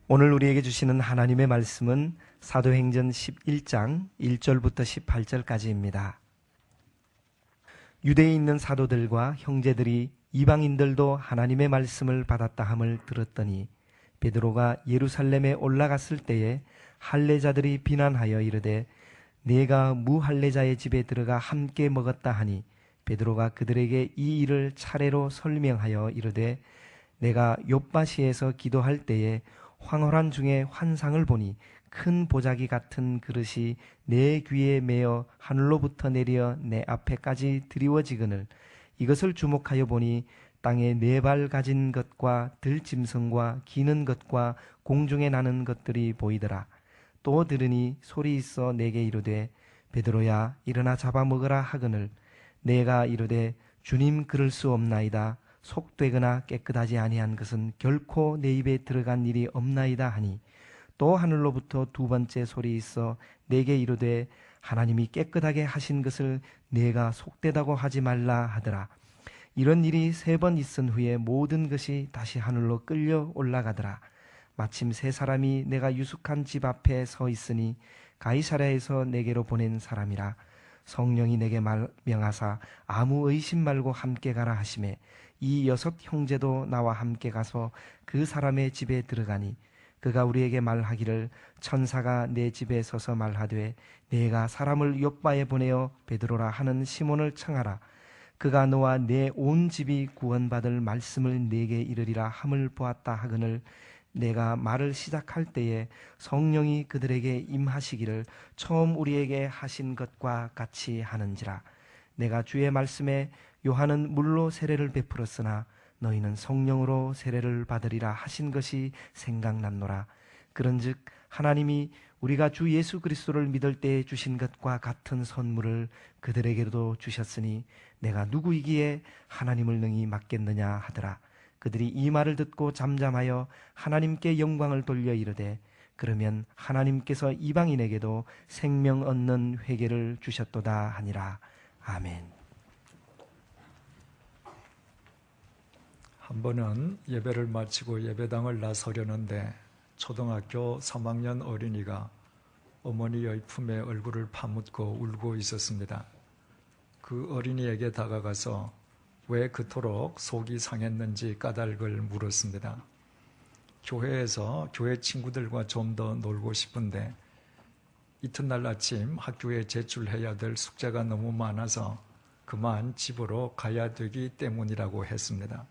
오늘 우리에게 주시는 하나님의 말씀은 사도행전 11장 1절부터 18절까지입니다. 유대에 있는 사도들과 형제들이 이방인들도 하나님의 말씀을 받았다 함을 들었더니 베드로가 예루살렘에 올라갔을 때에 할례자들이 비난하여 이르되 내가 무할례자의 집에 들어가 함께 먹었다 하니 베드로가 그들에게 이 일을 차례로 설명하여 이르되 내가 욥바시에서 기도할 때에 황홀한 중에 환상을 보니 큰 보자기 같은 그릇이 내 귀에 매어 하늘로부터 내려 내 앞에까지 드리워지거늘 이것을 주목하여 보니 땅에 네 발 가진 것과 들짐승과 기는 것과 공중에 나는 것들이 보이더라. 또 들으니 소리 있어 내게 이르되 베드로야 일어나 잡아먹으라 하거늘 내가 이르되 주님 그럴 수 없나이다. 속되거나 깨끗하지 아니한 것은 결코 내 입에 들어간 일이 없나이다 하니 또 하늘로부터 두 번째 소리 있어 내게 이르되 하나님이 깨끗하게 하신 것을 내가 속되다고 하지 말라 하더라. 이런 일이 세 번 있은 후에 모든 것이 다시 하늘로 끌려 올라가더라. 마침 세 사람이 내가 유숙한 집 앞에 서 있으니 가이사랴에서 내게로 보낸 사람이라. 성령이 내게 명하사 아무 의심 말고 함께 가라 하시매 이 6 형제도 나와 함께 가서 그 사람의 집에 들어가니 그가 우리에게 말하기를 천사가 내 집에 서서 말하되 내가 사람을 욥바에 보내어 베드로라 하는 시몬을 청하라. 그가 너와 내 온 집이 구원받을 말씀을 내게 이르리라 함을 보았다 하거늘 내가 말을 시작할 때에 성령이 그들에게 임하시기를 처음 우리에게 하신 것과 같이 하는지라. 내가 주의 말씀에 요한은 물로 세례를 베풀었으나 너희는 성령으로 세례를 받으리라 하신 것이 생각났노라. 그런즉 하나님이 우리가 주 예수 그리스도를 믿을 때에 주신 것과 같은 선물을 그들에게도 주셨으니 내가 누구이기에 하나님을 능히 맡겠느냐 하더라. 그들이 이 말을 듣고 잠잠하여 하나님께 영광을 돌려 이르되 그러면 하나님께서 이방인에게도 생명 얻는 회개를 주셨도다 하니라. 아멘. 한 번은 예배를 마치고 예배당을 나서려는데 초등학교 3학년 어린이가 어머니의 품에 얼굴을 파묻고 울고 있었습니다. 그 어린이에게 다가가서 왜 그토록 속이 상했는지 까닭을 물었습니다. 교회에서 교회 친구들과 좀 더 놀고 싶은데 이튿날 아침 학교에 제출해야 될 숙제가 너무 많아서 그만 집으로 가야 되기 때문이라고 했습니다.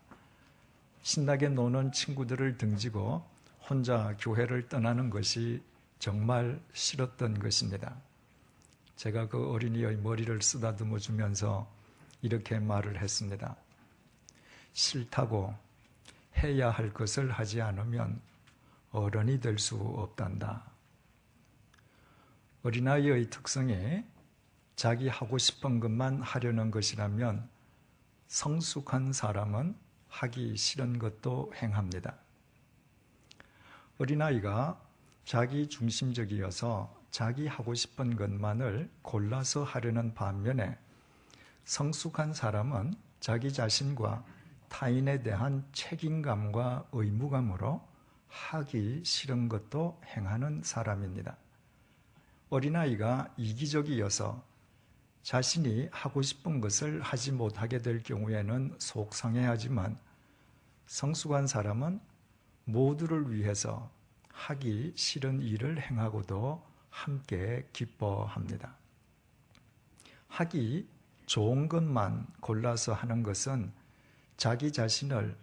신나게 노는 친구들을 등지고 혼자 교회를 떠나는 것이 정말 싫었던 것입니다. 제가 그 어린이의 머리를 쓰다듬어 주면서 이렇게 말을 했습니다. 싫다고 해야 할 것을 하지 않으면 어른이 될 수 없단다. 어린아이의 특성이 자기 하고 싶은 것만 하려는 것이라면 성숙한 사람은 하기 싫은 것도 행합니다. 어린아이가 자기 중심적이어서 자기 하고 싶은 것만을 골라서 하려는 반면에 성숙한 사람은 자기 자신과 타인에 대한 책임감과 의무감으로 하기 싫은 것도 행하는 사람입니다. 어린아이가 이기적이어서 자신이 하고 싶은 것을 하지 못하게 될 경우에는 속상해하지만 성숙한 사람은 모두를 위해서 하기 싫은 일을 행하고도 함께 기뻐합니다. 하기 좋은 것만 골라서 하는 것은 자기 자신을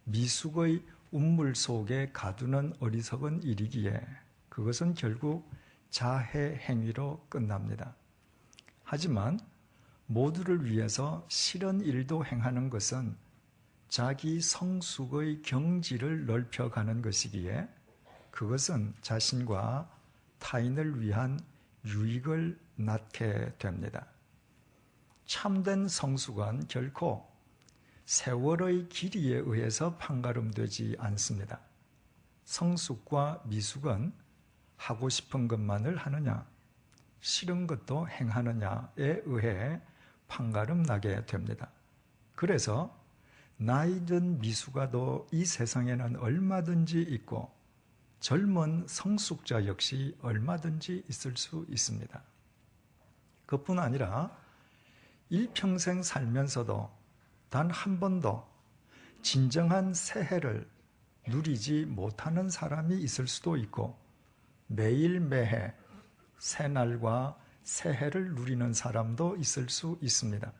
미숙의 운물 속에 가두는 어리석은 일이기에 그것은 결국 자해 행위로 끝납니다. 하지만 모두를 위해서 싫은 일도 행하는 것은 자기 성숙의 경지를 넓혀가는 것이기에 그것은 자신과 타인을 위한 유익을 낳게 됩니다. 참된 성숙은 결코 세월의 길이에 의해서 판가름되지 않습니다. 성숙과 미숙은 하고 싶은 것만을 하느냐, 싫은 것도 행하느냐에 의해 판가름 나게 됩니다. 그래서 나이든 미숙아도 이 세상에는 얼마든지 있고 젊은 성숙자 역시 얼마든지 있을 수 있습니다. 그뿐 아니라 일평생 살면서도 단 한 번도 진정한 새해를 누리지 못하는 사람이 있을 수도 있고, 매일 매해 새날과 새해를 누리는 사람도 있을 수 있습니다.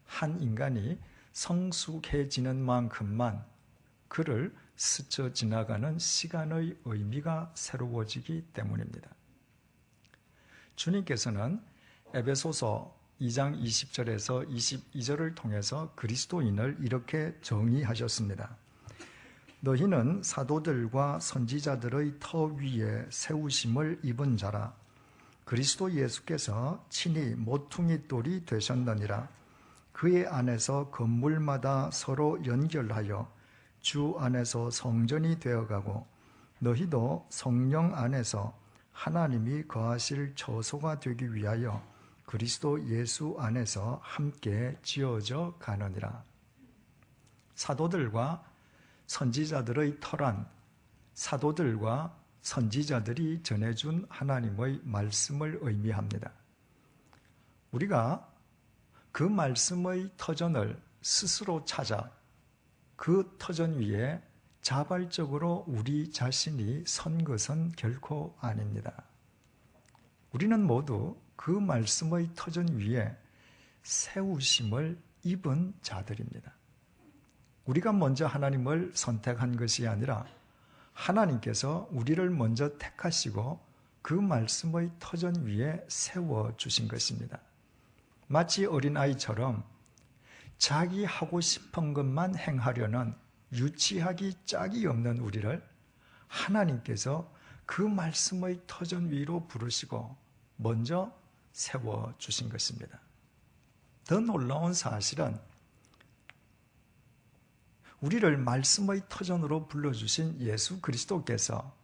한 인간이 성숙해지는 만큼만 그를 스쳐 지나가는 시간의 의미가 새로워지기 때문입니다. 주님께서는 에베소서 2장 20절에서 22절을 통해서 그리스도인을 이렇게 정의하셨습니다. 너희는 사도들과 선지자들의 터 위에 세우심을 입은 자라. 그리스도 예수께서 친히 모퉁이 돌이 되셨느니라. 그의 안에서 건물마다 서로 연결하여 주 안에서 성전이 되어가고, 너희도 성령 안에서 하나님이 거하실 처소가 되기 위하여 그리스도 예수 안에서 함께 지어져 가느니라. 사도들과 선지자들의 터란 사도들과 선지자들이 전해준 하나님의 말씀을 의미합니다. 우리가 그 말씀의 터전을 스스로 찾아 그 터전 위에 자발적으로 우리 자신이 선 것은 결코 아닙니다. 우리는 모두 그 말씀의 터전 위에 세우심을 입은 자들입니다. 우리가 먼저 하나님을 선택한 것이 아니라 하나님께서 우리를 먼저 택하시고 그 말씀의 터전 위에 세워주신 것입니다. 마치 어린아이처럼 자기 하고 싶은 것만 행하려는 유치하기 짝이 없는 우리를 하나님께서 그 말씀의 터전 위로 부르시고 먼저 세워주신 것입니다. 더 놀라운 사실은 우리를 말씀의 터전으로 불러주신 예수 그리스도께서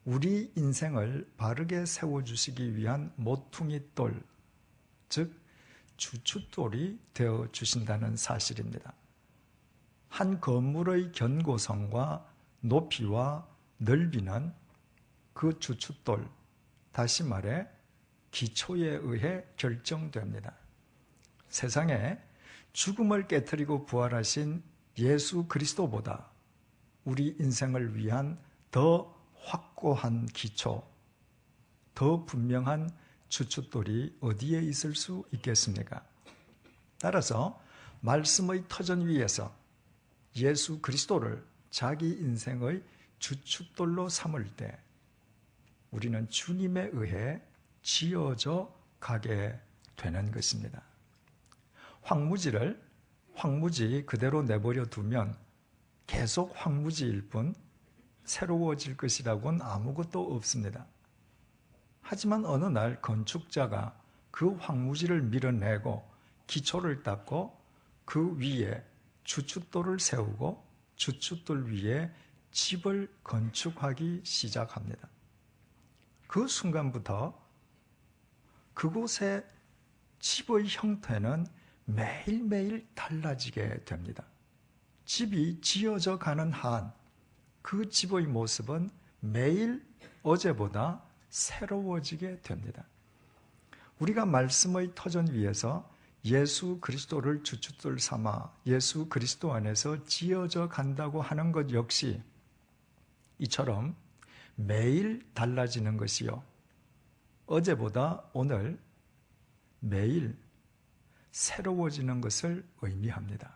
우리 인생을 바르게 세워주시기 위한 모퉁이 돌, 즉 주춧돌이 되어주신다는 사실입니다. 한 건물의 견고성과 높이와 넓이는 그 주춧돌, 다시 말해 기초에 의해 결정됩니다. 세상에 죽음을 깨트리고 부활하신 예수 그리스도보다 우리 인생을 위한 더 확고한 기초, 더 분명한 주춧돌이 어디에 있을 수 있겠습니까? 따라서 말씀의 터전 위에서 예수 그리스도를 자기 인생의 주춧돌로 삼을 때 우리는 주님에 의해 지어져 가게 되는 것입니다. 황무지 그대로 내버려 두면 계속 황무지일 뿐 새로워질 것이라고는 아무것도 없습니다. 하지만 어느 날 건축자가 그 황무지를 밀어내고 기초를 닦고 그 위에 주춧돌을 세우고 주춧돌 위에 집을 건축하기 시작합니다. 그 순간부터 그곳의 집의 형태는 매일매일 달라지게 됩니다. 집이 지어져 가는 한 그 집의 모습은 매일 어제보다 새로워지게 됩니다. 우리가 말씀의 터전 위에서 예수 그리스도를 주춧돌 삼아 예수 그리스도 안에서 지어져 간다고 하는 것 역시 이처럼 매일 달라지는 것이요, 어제보다 오늘 매일 새로워지는 것을 의미합니다.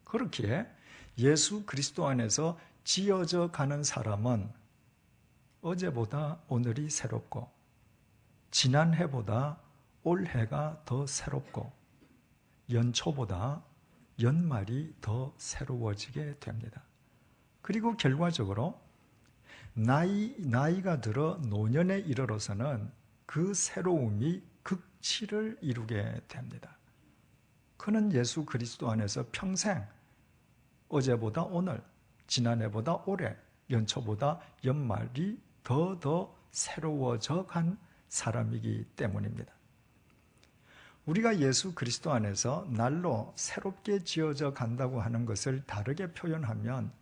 그렇기에 예수 그리스도 안에서 지어져 가는 사람은 어제보다 오늘이 새롭고 지난해보다 올해가 더 새롭고 연초보다 연말이 더 새로워지게 됩니다. 그리고 결과적으로 나이가 들어 노년에 이르러서는 그 새로움이 극치를 이루게 됩니다. 그는 예수 그리스도 안에서 평생 어제보다 오늘, 지난해보다 올해, 연초보다 연말이 더 새로워져 간 사람이기 때문입니다. 우리가 예수 그리스도 안에서 날로 새롭게 지어져 간다고 하는 것을 다르게 표현하면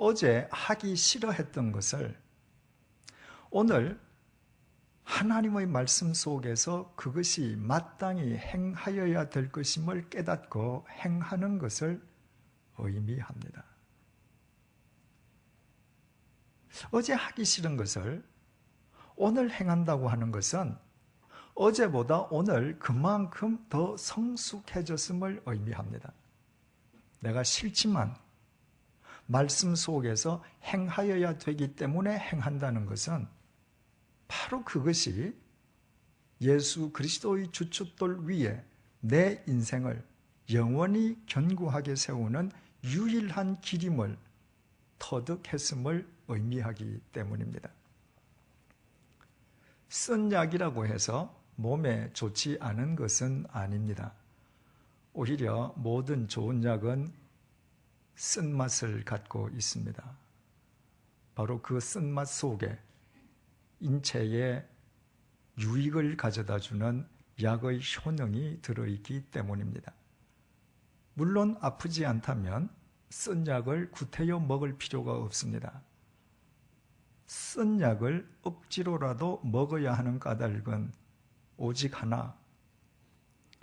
어제 하기 싫어했던 것을 오늘 하나님의 말씀 속에서 그것이 마땅히 행하여야 될 것임을 깨닫고 행하는 것을 의미합니다. 어제 하기 싫은 것을 오늘 행한다고 하는 것은 어제보다 오늘 그만큼 더 성숙해졌음을 의미합니다. 내가 싫지만 말씀 속에서 행하여야 되기 때문에 행한다는 것은 바로 그것이 예수 그리스도의 주춧돌 위에 내 인생을 영원히 견고하게 세우는 유일한 길임을 터득했음을 의미하기 때문입니다. 쓴 약이라고 해서 몸에 좋지 않은 것은 아닙니다. 오히려 모든 좋은 약은 쓴맛을 갖고 있습니다. 바로 그 쓴맛 속에 인체에 유익을 가져다주는 약의 효능이 들어있기 때문입니다. 물론 아프지 않다면 쓴 약을 구태여 먹을 필요가 없습니다. 쓴 약을 억지로라도 먹어야 하는 까닭은 오직 하나,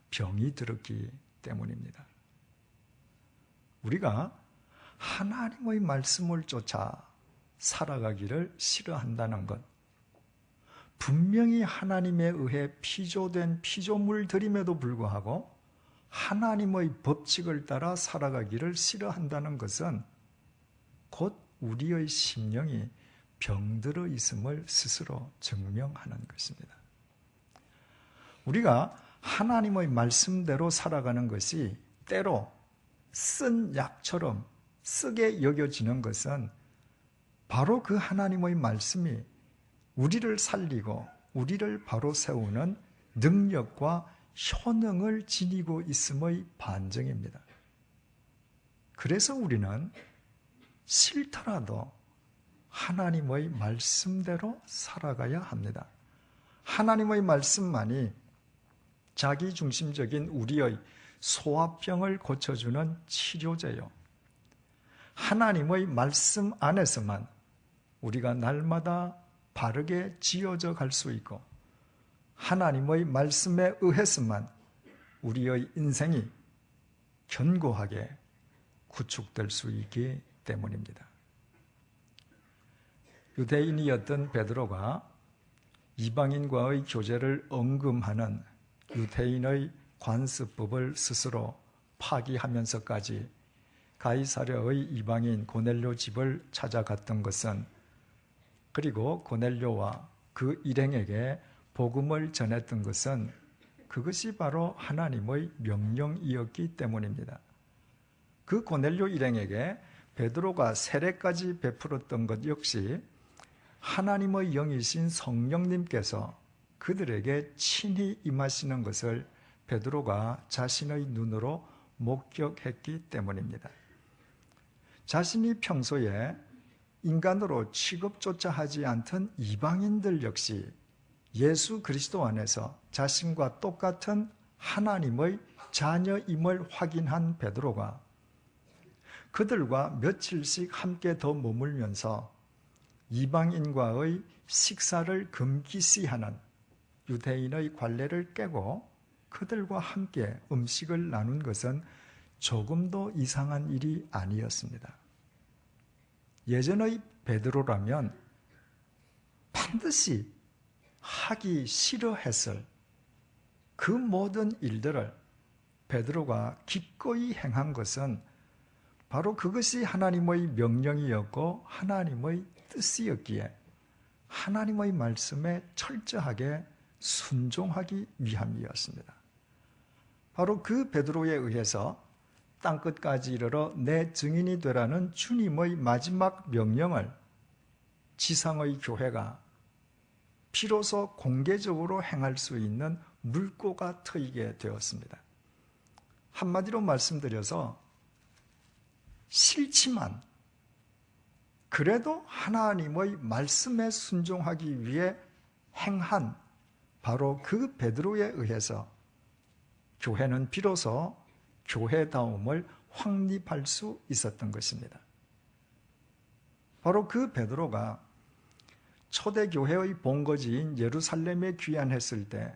병이 들었기 때문입니다. 우리가 하나님의 말씀을 쫓아 살아가기를 싫어한다는 것, 분명히 하나님에 의해 피조된 피조물들임에도 불구하고 하나님의 법칙을 따라 살아가기를 싫어한다는 것은 곧 우리의 심령이 병들어 있음을 스스로 증명하는 것입니다. 우리가 하나님의 말씀대로 살아가는 것이 때로 쓴 약처럼 쓰게 여겨지는 것은 바로 그 하나님의 말씀이 우리를 살리고 우리를 바로 세우는 능력과 효능을 지니고 있음의 반증입니다. 그래서 우리는 싫더라도 하나님의 말씀대로 살아가야 합니다. 하나님의 말씀만이 자기중심적인 우리의 소화병을 고쳐주는 치료제요. 하나님의 말씀 안에서만 우리가 날마다 바르게 지어져 갈 수 있고 하나님의 말씀에 의해서만 우리의 인생이 견고하게 구축될 수 있기 때문입니다. 유대인이었던 베드로가 이방인과의 교제를 언금하는 유대인의 관습법을 스스로 파기하면서까지 가이사랴의 이방인 고넬료 집을 찾아갔던 것은, 그리고 고넬료와 그 일행에게 복음을 전했던 것은 그것이 바로 하나님의 명령이었기 때문입니다. 그 고넬료 일행에게 베드로가 세례까지 베풀었던 것 역시 하나님의 영이신 성령님께서 그들에게 친히 임하시는 것을 베드로가 자신의 눈으로 목격했기 때문입니다. 자신이 평소에 인간으로 취급조차 하지 않던 이방인들 역시 예수 그리스도 안에서 자신과 똑같은 하나님의 자녀임을 확인한 베드로가 그들과 며칠씩 함께 더 머물면서 이방인과의 식사를 금기시하는 유대인의 관례를 깨고 그들과 함께 음식을 나눈 것은 조금도 이상한 일이 아니었습니다. 예전의 베드로라면 반드시 하기 싫어했을 그 모든 일들을 베드로가 기꺼이 행한 것은 바로 그것이 하나님의 명령이었고 하나님의 뜻이었기에 하나님의 말씀에 철저하게 순종하기 위함이었습니다. 바로 그 베드로에 의해서 땅끝까지 이르러 내 증인이 되라는 주님의 마지막 명령을 지상의 교회가 비로소 공개적으로 행할 수 있는 물꼬가 트이게 되었습니다. 한마디로 말씀드려서 싫지만 그래도 하나님의 말씀에 순종하기 위해 행한 바로 그 베드로에 의해서 교회는 비로소 교회다움을 확립할 수 있었던 것입니다. 바로 그 베드로가 초대교회의 본거지인 예루살렘에 귀환했을 때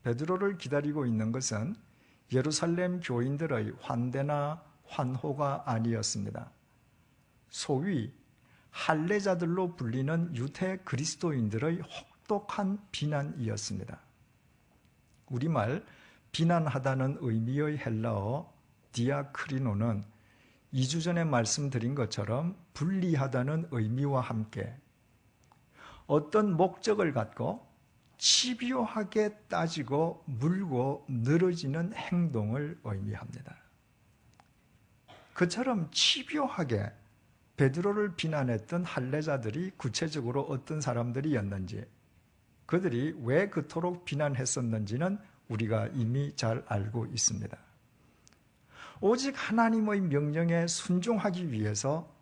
베드로를 기다리고 있는 것은 예루살렘 교인들의 환대나 환호가 아니었습니다. 소위 할례자들로 불리는 유대 그리스도인들의 혹독한 비난이었습니다. 우리말 비난하다는 의미의 헬라어 디아크리노는 2주 전에 말씀드린 것처럼 분리하다는 의미와 함께 어떤 목적을 갖고 집요하게 따지고 물고 늘어지는 행동을 의미합니다. 그처럼 집요하게 베드로를 비난했던 할례자들이 구체적으로 어떤 사람들이었는지, 그들이 왜 그토록 비난했었는지는 우리가 이미 잘 알고 있습니다. 오직 하나님의 명령에 순종하기 위해서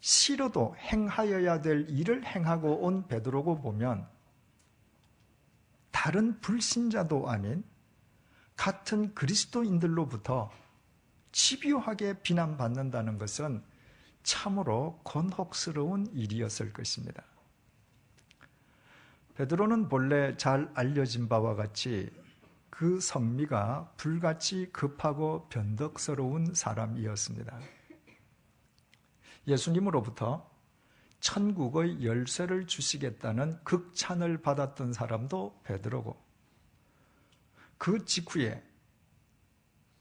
싫어도 행하여야 될 일을 행하고 온 베드로고 보면 다른 불신자도 아닌 같은 그리스도인들로부터 집요하게 비난받는다는 것은 참으로 곤혹스러운 일이었을 것입니다. 베드로는 본래 잘 알려진 바와 같이 그 성미가 불같이 급하고 변덕스러운 사람이었습니다. 예수님으로부터 천국의 열쇠를 주시겠다는 극찬을 받았던 사람도 베드로고, 그 직후에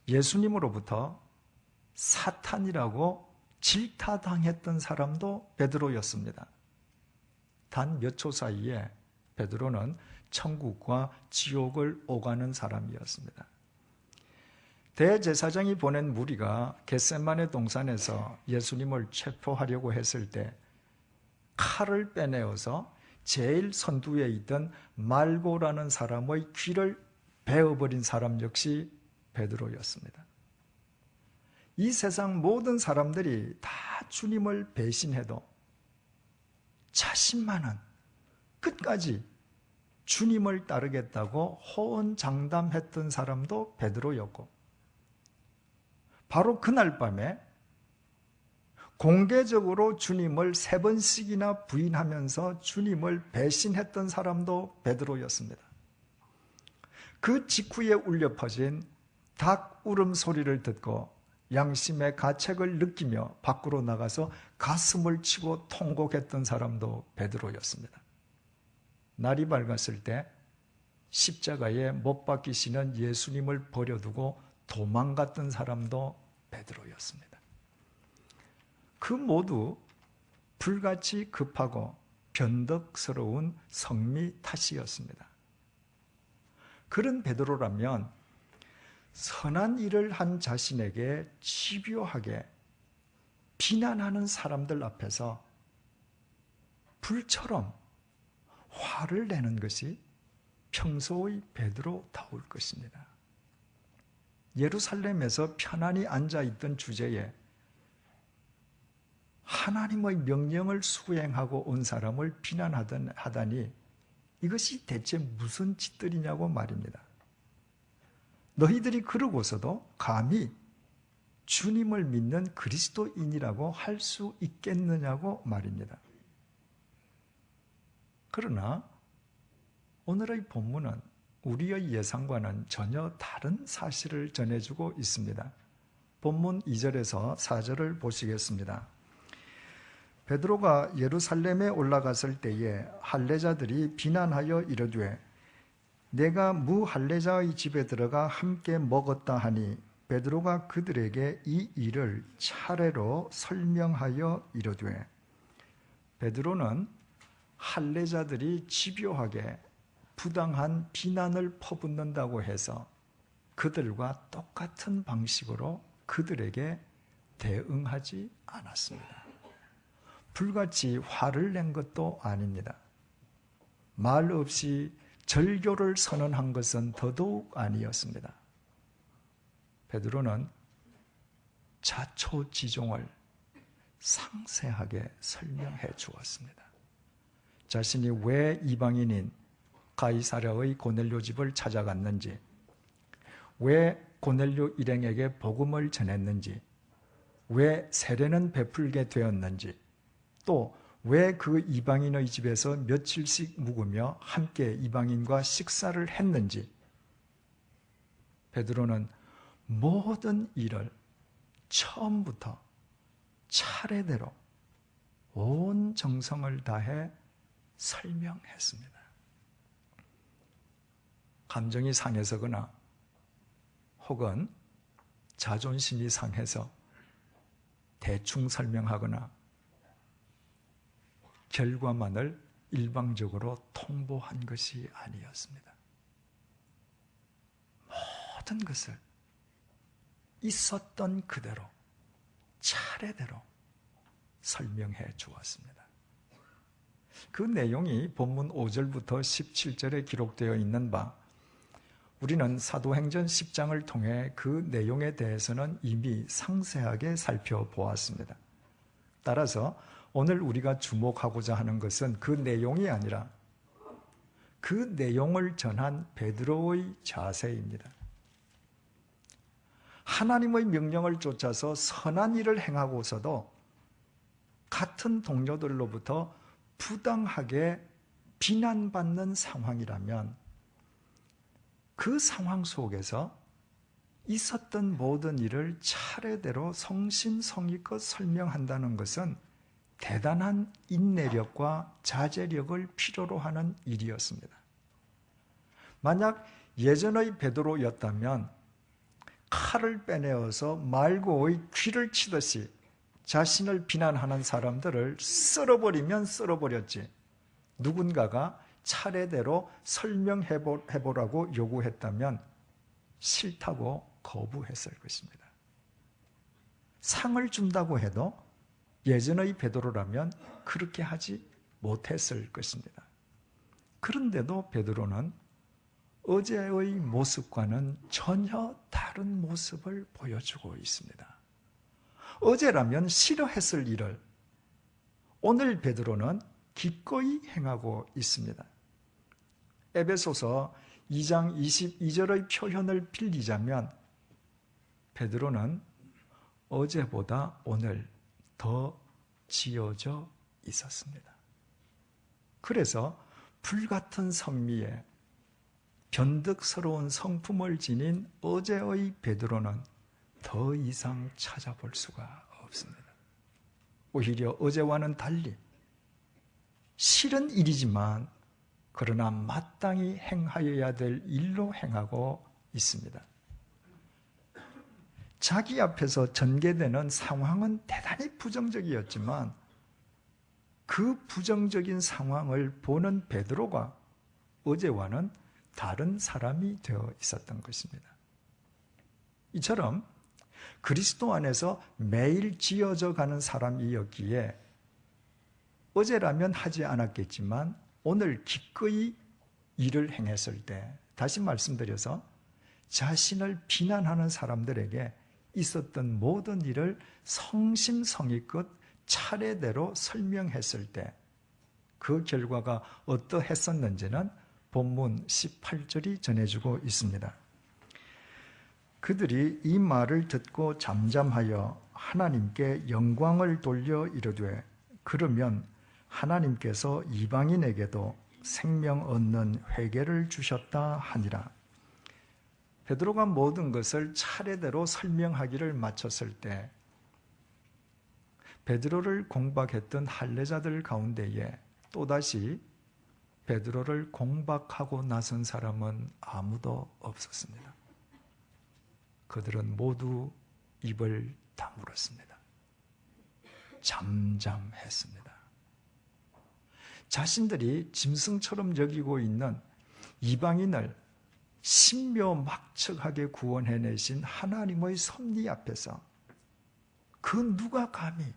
예수님으로부터 사탄이라고 질타당했던 사람도 베드로였습니다. 단 몇 초 사이에 베드로는 천국과 지옥을 오가는 사람이었습니다. 대제사장이 보낸 무리가 겟세마네 동산에서 예수님을 체포하려고 했을 때 칼을 빼내어서 제일 선두에 있던 말고라는 사람의 귀를 베어버린 사람 역시 베드로였습니다. 이 세상 모든 사람들이 다 주님을 배신해도 자신만은 끝까지 주님을 따르겠다고 호언장담했던 사람도 베드로였고, 바로 그날 밤에 공개적으로 주님을 3번씩이나 부인하면서 주님을 배신했던 사람도 베드로였습니다. 그 직후에 울려 퍼진 닭 울음소리를 듣고 양심의 가책을 느끼며 밖으로 나가서 가슴을 치고 통곡했던 사람도 베드로였습니다. 날이 밝았을 때 십자가에 못 박히시는 예수님을 버려두고 도망갔던 사람도 베드로였습니다. 그 모두 불같이 급하고 변덕스러운 성미 탓이었습니다. 그런 베드로라면 선한 일을 한 자신에게 집요하게 비난하는 사람들 앞에서 불처럼 화를 내는 것이 평소의 베드로다울 것입니다. 예루살렘에서 편안히 앉아있던 주제에 하나님의 명령을 수행하고 온 사람을 비난하다니 이것이 대체 무슨 짓들이냐고 말입니다. 너희들이 그러고서도 감히 주님을 믿는 그리스도인이라고 할 수 있겠느냐고 말입니다. 그러나 오늘의 본문은 우리의 예상과는 전혀 다른 사실을 전해주고 있습니다. 본문 2절에서 4절을 보시겠습니다. 베드로가 예루살렘에 올라갔을 때에 할례자들이 비난하여 이르되 내가 무할례자의 집에 들어가 함께 먹었다 하니 베드로가 그들에게 이 일을 차례로 설명하여 이르되, 베드로는 할례자들이 집요하게 부당한 비난을 퍼붓는다고 해서 그들과 똑같은 방식으로 그들에게 대응하지 않았습니다. 불같이 화를 낸 것도 아닙니다. 말 없이 절교를 선언한 것은 더더욱 아니었습니다. 베드로는 자초지종을 상세하게 설명해 주었습니다. 자신이 왜 이방인인 가이사랴의 고넬료 집을 찾아갔는지, 왜 고넬료 일행에게 복음을 전했는지, 왜 세례는 베풀게 되었는지 또 왜 그 이방인의 집에서 며칠씩 묵으며 함께 이방인과 식사를 했는지 베드로는 모든 일을 처음부터 차례대로 온 정성을 다해 설명했습니다. 감정이 상해서거나 혹은 자존심이 상해서 대충 설명하거나 결과만을 일방적으로 통보한 것이 아니었습니다. 모든 것을 있었던 그대로 차례대로 설명해 주었습니다. 그 내용이 본문 5절부터 17절에 기록되어 있는 바, 우리는 사도행전 10장을 통해 그 내용에 대해서는 이미 상세하게 살펴보았습니다. 따라서 오늘 우리가 주목하고자 하는 것은 그 내용이 아니라 그 내용을 전한 베드로의 자세입니다. 하나님의 명령을 쫓아서 선한 일을 행하고서도 같은 동료들로부터 부당하게 비난받는 상황이라면 그 상황 속에서 있었던 모든 일을 차례대로 성심성의껏 설명한다는 것은 대단한 인내력과 자제력을 필요로 하는 일이었습니다. 만약 예전의 베드로였다면 칼을 빼내어서 말고의 귀를 치듯이 자신을 비난하는 사람들을 썰어버리면 썰어버렸지, 누군가가 차례대로 설명해보라고 요구했다면 싫다고 거부했을 것입니다. 상을 준다고 해도 예전의 베드로라면 그렇게 하지 못했을 것입니다. 그런데도 베드로는 어제의 모습과는 전혀 다른 모습을 보여주고 있습니다. 어제라면 싫어했을 일을 오늘 베드로는 기꺼이 행하고 있습니다. 에베소서 2장 22절의 표현을 빌리자면 베드로는 어제보다 오늘 더 지어져 있었습니다. 그래서 불같은 성미에 변덕스러운 성품을 지닌 어제의 베드로는 더 이상 찾아볼 수가 없습니다. 오히려 어제와는 달리 싫은 일이지만 그러나 마땅히 행하여야 될 일로 행하고 있습니다. 자기 앞에서 전개되는 상황은 대단히 부정적이었지만 그 부정적인 상황을 보는 베드로가 어제와는 다른 사람이 되어 있었던 것입니다. 이처럼 그리스도 안에서 매일 지어져 가는 사람이었기에 어제라면 하지 않았겠지만 오늘 기꺼이 일을 행했을 때, 다시 말씀드려서 자신을 비난하는 사람들에게 있었던 모든 일을 성심성의껏 차례대로 설명했을 때 그 결과가 어떠했었는지는 본문 18절이 전해주고 있습니다. 그들이 이 말을 듣고 잠잠하여 하나님께 영광을 돌려 이르되 그러면 하나님께서 이방인에게도 생명 얻는 회개를 주셨다 하니라. 베드로가 모든 것을 차례대로 설명하기를 마쳤을 때 베드로를 공박했던 할례자들 가운데에 또다시 베드로를 공박하고 나선 사람은 아무도 없었습니다. 그들은 모두 입을 다물었습니다. 잠잠했습니다. 자신들이 짐승처럼 여기고 있는 이방인을 신묘막측하게 구원해내신 하나님의 섭리 앞에서 그 누가 감히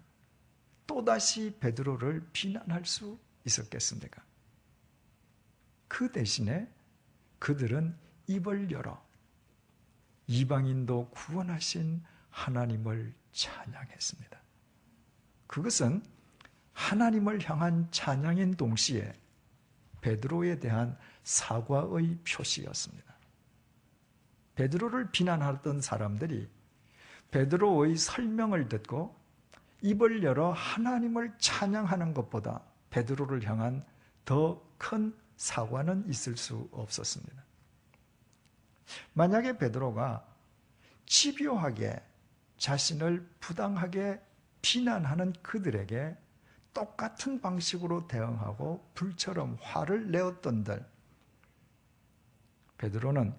또다시 베드로를 비난할 수 있었겠습니까? 그 대신에 그들은 입을 열어 이방인도 구원하신 하나님을 찬양했습니다. 그것은 하나님을 향한 찬양인 동시에 베드로에 대한 사과의 표시였습니다. 베드로를 비난하던 사람들이 베드로의 설명을 듣고 입을 열어 하나님을 찬양하는 것보다 베드로를 향한 더 큰 사과는 있을 수 없었습니다. 만약에 베드로가 집요하게 자신을 부당하게 비난하는 그들에게 똑같은 방식으로 대응하고 불처럼 화를 내었던들, 베드로는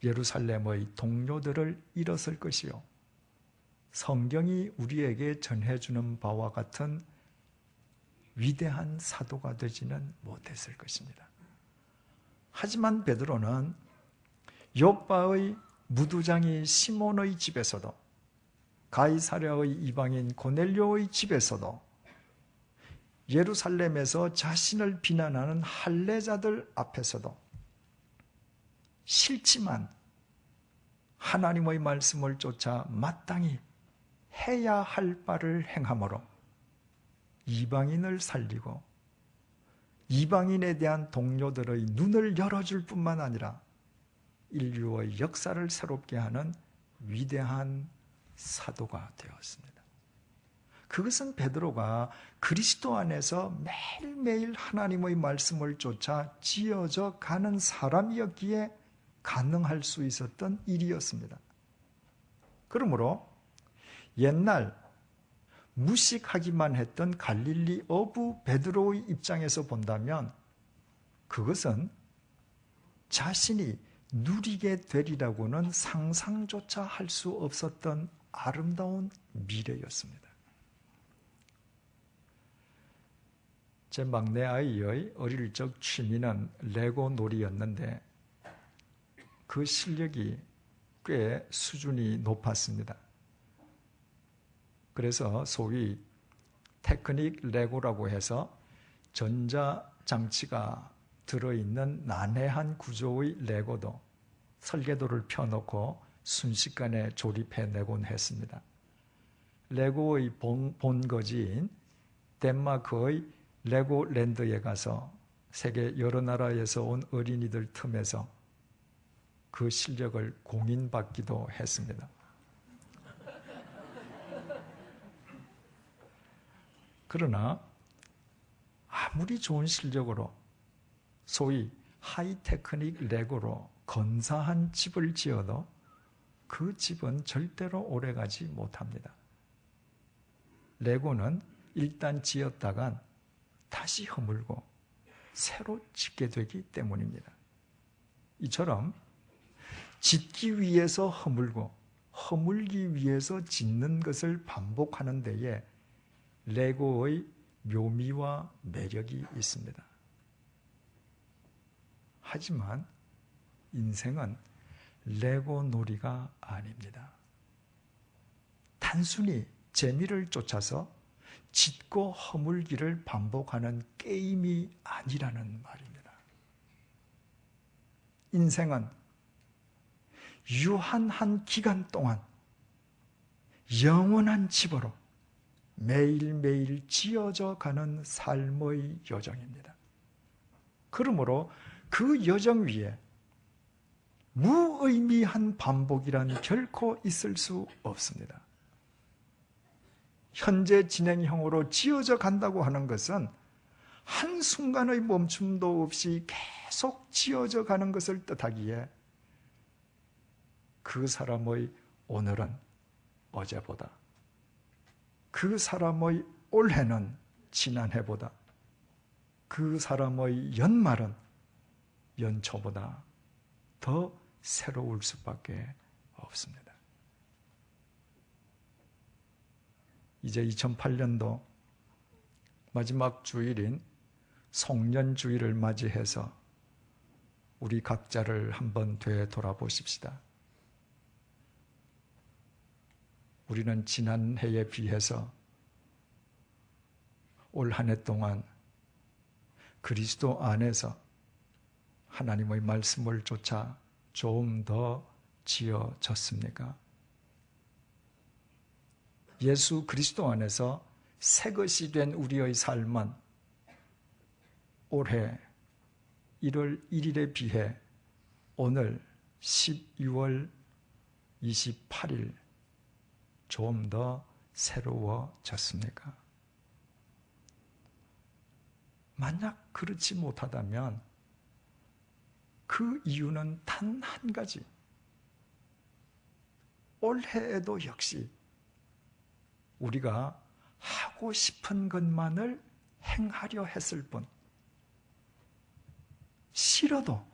예루살렘의 동료들을 잃었을 것이요, 성경이 우리에게 전해주는 바와 같은 위대한 사도가 되지는 못했을 것입니다. 하지만 베드로는 욥바의 무두장이 시몬의 집에서도, 가이사랴의 이방인 고넬료의 집에서도, 예루살렘에서 자신을 비난하는 할례자들 앞에서도 싫지만 하나님의 말씀을 쫓아 마땅히 해야 할 바를 행함으로 이방인을 살리고 이방인에 대한 동료들의 눈을 열어줄 뿐만 아니라 인류의 역사를 새롭게 하는 위대한 사도가 되었습니다. 그것은 베드로가 그리스도 안에서 매일매일 하나님의 말씀을 쫓아 지어져 가는 사람이었기에 가능할 수 있었던 일이었습니다. 그러므로 옛날 무식하기만 했던 갈릴리 어부 베드로의 입장에서 본다면 그것은 자신이 누리게 되리라고는 상상조차 할 수 없었던 아름다운 미래였습니다. 제 막내 아이의 어릴 적 취미는 레고 놀이였는데 그 실력이 꽤 수준이 높았습니다. 그래서 소위 테크닉 레고라고 해서 전자장치가 들어있는 난해한 구조의 레고도 설계도를 펴놓고 순식간에 조립해내곤 했습니다. 레고의 본거지인 덴마크의 레고랜드에 가서 세계 여러 나라에서 온 어린이들 틈에서 그 실력을 공인받기도 했습니다. 그러나 아무리 좋은 실력으로 소위 하이테크닉 레고로 건사한 집을 지어도 그 집은 절대로 오래가지 못합니다. 레고는 일단 지었다간 다시 허물고 새로 짓게 되기 때문입니다. 이처럼 짓기 위해서 허물고 허물기 위해서 짓는 것을 반복하는 데에 레고의 묘미와 매력이 있습니다. 하지만 인생은 레고 놀이가 아닙니다. 단순히 재미를 쫓아서 짓고 허물기를 반복하는 게임이 아니라는 말입니다. 인생은 유한한 기간 동안 영원한 집으로 매일매일 지어져 가는 삶의 여정입니다. 그러므로 그 여정 위에 무의미한 반복이란 결코 있을 수 없습니다. 현재 진행형으로 지어져 간다고 하는 것은 한순간의 멈춤도 없이 계속 지어져 가는 것을 뜻하기에 그 사람의 오늘은 어제보다, 그 사람의 올해는 지난해보다, 그 사람의 연말은 연초보다 더 새로울 수밖에 없습니다. 이제 2008년도 마지막 주일인 송년주일을 맞이해서 우리 각자를 한번 되돌아보십시다. 우리는 지난해에 비해서 올 한 해 동안 그리스도 안에서 하나님의 말씀을 쫓아 좀 더 지어졌습니까? 예수 그리스도 안에서 새 것이 된 우리의 삶은 올해 1월 1일에 비해 오늘 12월 28일 좀 더 새로워졌습니까? 만약 그렇지 못하다면 그 이유는 단 한 가지. 올해에도 역시 우리가 하고 싶은 것만을 행하려 했을 뿐, 싫어도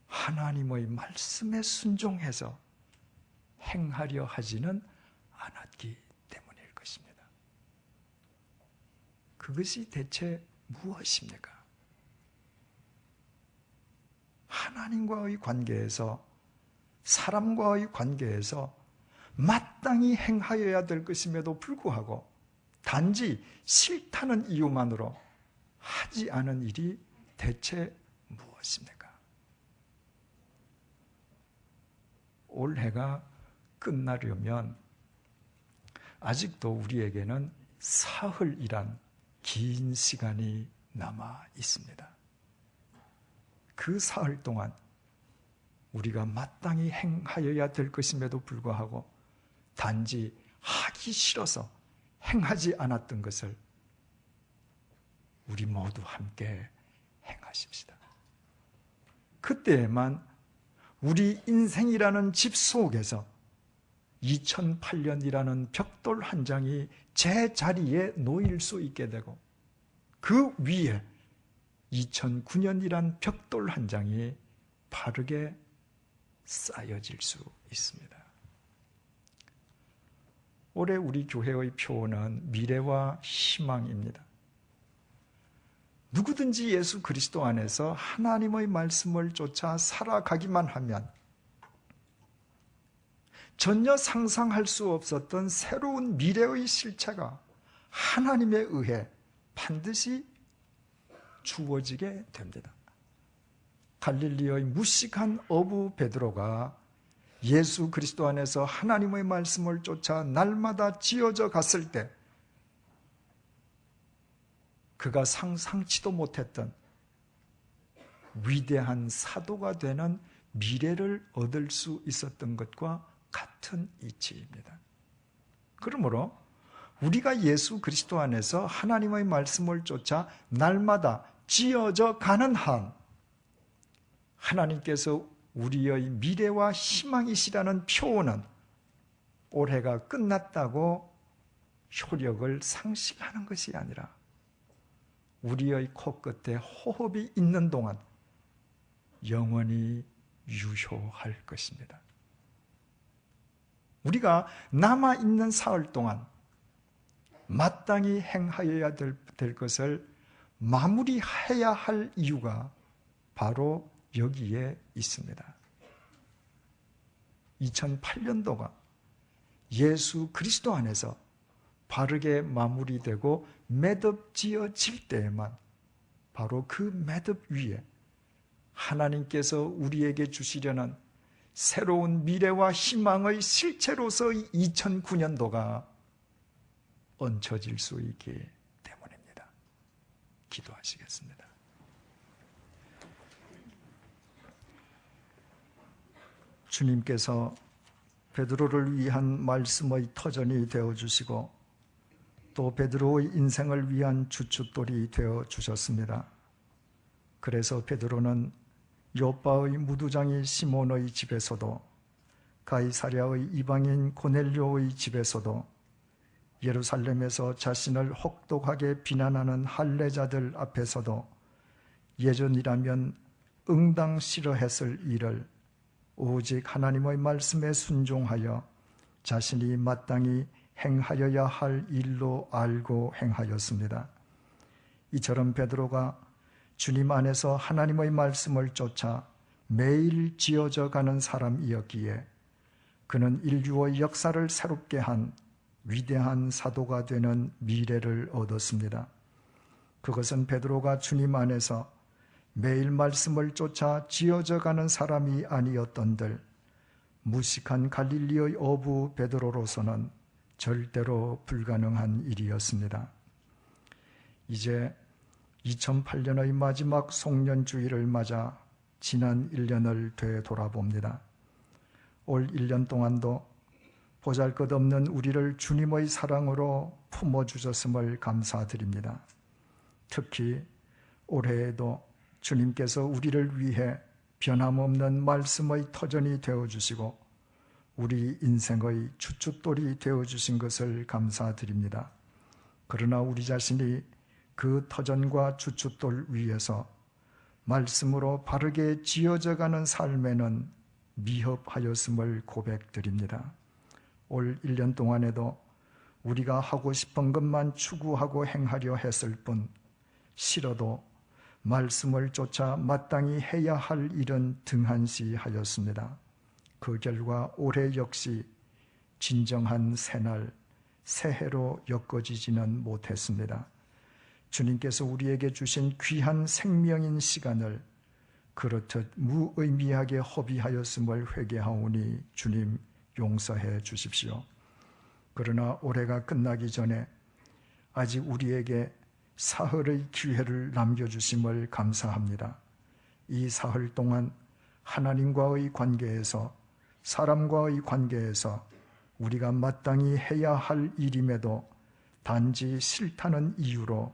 하나님의 말씀에 순종해서 행하려 하지는 않았기 때문일 것입니다. 그것이 대체 무엇입니까? 하나님과의 관계에서, 사람과의 관계에서 마땅히 행하여야 될 것임에도 불구하고 단지 싫다는 이유만으로 하지 않은 일이 대체 무엇입니까? 올해가 끝나려면 아직도 우리에게는 사흘이란 긴 시간이 남아 있습니다. 그 사흘 동안 우리가 마땅히 행하여야 될 것임에도 불구하고 단지 하기 싫어서 행하지 않았던 것을 우리 모두 함께 행하십시다. 그때에만 우리 인생이라는 집 속에서 2008년이라는 벽돌 한 장이 제 자리에 놓일 수 있게 되고, 그 위에 2009년이란 벽돌 한 장이 바르게 쌓여질 수 있습니다. 올해 우리 교회의 표어는 미래와 희망입니다. 누구든지 예수 그리스도 안에서 하나님의 말씀을 쫓아 살아가기만 하면 전혀 상상할 수 없었던 새로운 미래의 실체가 하나님에 의해 반드시 주어지게 됩니다. 갈릴리의 무식한 어부 베드로가 예수 그리스도 안에서 하나님의 말씀을 쫓아 날마다 지어져 갔을 때 그가 상상치도 못했던 위대한 사도가 되는 미래를 얻을 수 있었던 것과 같은 이치입니다. 그러므로 우리가 예수 그리스도 안에서 하나님의 말씀을 쫓아 날마다 지어져 가는 한 하나님께서 우리의 미래와 희망이시라는 표현은 올해가 끝났다고 효력을 상실하는 것이 아니라 우리의 코끝에 호흡이 있는 동안 영원히 유효할 것입니다. 우리가 남아있는 사흘 동안 마땅히 행하여야 될 것을 마무리해야 할 이유가 바로 여기에 있습니다. 2008년도가 예수 그리스도 안에서 바르게 마무리되고 매듭 지어질 때에만 바로 그 매듭 위에 하나님께서 우리에게 주시려는 새로운 미래와 희망의 실체로서의 2009년도가 얹혀질 수 있기 때문입니다. 기도하시겠습니다. 주님께서 베드로를 위한 말씀의 터전이 되어주시고 또 베드로의 인생을 위한 주춧돌이 되어주셨습니다. 그래서 베드로는 요빠의 무두장이 시몬의 집에서도 가이사랴의 이방인 고넬료의 집에서도 예루살렘에서 자신을 혹독하게 비난하는 할례자들 앞에서도 예전이라면 응당 싫어했을 일을 오직 하나님의 말씀에 순종하여 자신이 마땅히 행하여야 할 일로 알고 행하였습니다. 이처럼 베드로가 주님 안에서 하나님의 말씀을 쫓아 매일 지어져 가는 사람이었기에 그는 인류의 역사를 새롭게 한 위대한 사도가 되는 미래를 얻었습니다. 그것은 베드로가 주님 안에서 매일 말씀을 쫓아 지어져 가는 사람이 아니었던들 무식한 갈릴리의 어부 베드로로서는 절대로 불가능한 일이었습니다. 이제 2008년의 마지막 송년주일을 맞아 지난 1년을 되돌아봅니다. 올 1년 동안도 보잘것없는 우리를 주님의 사랑으로 품어주셨음을 감사드립니다. 특히 올해에도 주님께서 우리를 위해 변함없는 말씀의 터전이 되어주시고 우리 인생의 주춧돌이 되어주신 것을 감사드립니다. 그러나 우리 자신이 그 터전과 주춧돌 위에서 말씀으로 바르게 지어져가는 삶에는 미흡하였음을 고백드립니다. 올 1년 동안에도 우리가 하고 싶은 것만 추구하고 행하려 했을 뿐 싫어도 말씀을 쫓아 마땅히 해야 할 일은 등한시하였습니다. 그 결과 올해 역시 진정한 새날, 새해로 엮어지지는 못했습니다. 주님께서 우리에게 주신 귀한 생명인 시간을 그렇듯 무의미하게 허비하였음을 회개하오니 주님 용서해 주십시오. 그러나 올해가 끝나기 전에 아직 우리에게 사흘의 기회를 남겨주심을 감사합니다. 이 사흘 동안 하나님과의 관계에서, 사람과의 관계에서 우리가 마땅히 해야 할 일임에도 단지 싫다는 이유로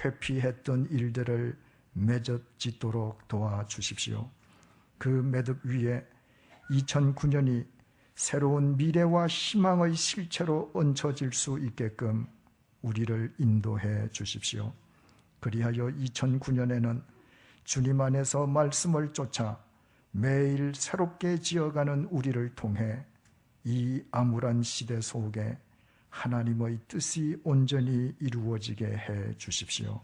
회피했던 일들을 맺어짓도록 도와주십시오. 그 매듭 위에 2009년이 새로운 미래와 희망의 실체로 얹혀질 수 있게끔 우리를 인도해 주십시오. 그리하여 2009년에는 주님 안에서 말씀을 쫓아 매일 새롭게 지어가는 우리를 통해 이 암울한 시대 속에 하나님의 뜻이 온전히 이루어지게 해 주십시오.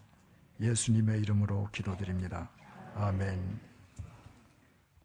예수님의 이름으로 기도드립니다. 아멘.